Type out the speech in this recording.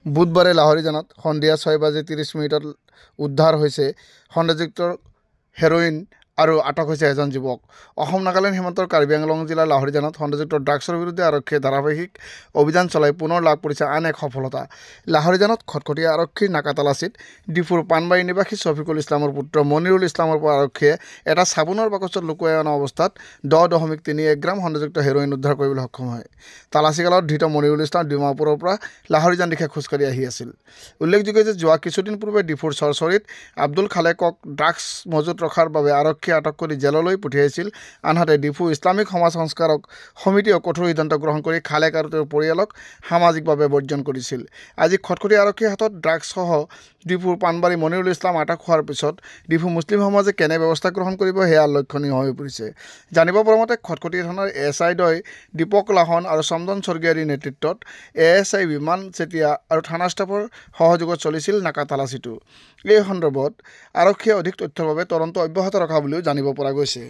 বুধবাৰে লাহৰীজানত সন্ধিয়া 6:30 উদ্ধাৰ হৈছে সন্দেহযুক্ত হেৰোইন আৰু আটক হৈছে এজন যুৱক। অসম নাগালেণ্ড সীমান্তৰ কাৰ্বি আংলং জিলাৰ লাহৰীজানত সন্দেহযুক্ত ড্ৰাগছৰ বিৰুদ্ধে আৰক্ষীয়ে ধাৰাবাহিক অভিযান চলাই পুনৰ লাভ কৰিছে আন এক সফলতা। লাহৰীজানত খটখটীয়া আৰক্ষীৰ নাকা তালাচীত ডিফুৰ পাণবাৰী নিবাসী শফিকুল ইছলামৰ পুত্ৰ মনিৰুল ইছলামৰ পৰা আৰক্ষীয়ে এটা চাবোনৰ বাকচত লুকুৱাই অনা অৱস্থাত 10.31 গ্ৰাম সন্দেহযুক্ত হেৰোইন উদ্ধাৰ কৰিবলৈ সক্ষম হয়। তালাচীকালত ধৃত মনিৰুল ইছলাম ডিমাপুৰৰ পৰা লাহৰীজান দিশে খোজকাঢ়ি আহি আছিল। উল্লেখযোগ্য যে যোৱা কিছুদিন পূৰ্বে ডিফুৰ চৰচৰীত আব্দুল খালেকক ড্ৰাগছ মজুত ৰখাৰ বাবে আৰক্ষীয়ে আটক কৰি জেললৈ পঠিয়াইছিল। আনহাতে ডিফু ইছলামিক সমাজ সংস্কাৰক সমিতিয়ে কঠোৰ সিদ্ধান্ত গ্ৰহণ কৰি খালেক আৰু তেওঁৰ পৰিয়ালক সামাজিকভাৱে বৰ্জন কৰিছিল। আজি খটখটীয়া আৰক্ষীৰ হাতত ড্ৰাগছসহ ডিফুৰ পাণবাৰী মনিৰুল ইছলাম আটক হোৱাৰ পিছত ডিফু মুছলিম সমাজে কেনে ব্যৱস্থা গ্ৰহণ কৰিব সেয়া লক্ষণীয় হৈ পৰিছে। জানিব পৰা মতে খটখটীয়া থানাৰ SI দ্বয় দীপক লাহন আৰু চন্দন স্বৰ্গীয়াৰীৰ নেতৃত্বত ASI বিমান চেতিয়া আৰু থানা ষ্টাফৰ সহযোগত চলিছিল নাকা তালাচীটো। এই সন্দৰ্ভত আৰক্ষীয়ে অধিক তথ্যৰ বাবে তদন্ত অব্যাহত ৰখা বুলিও জানিব পৰা গৈছে।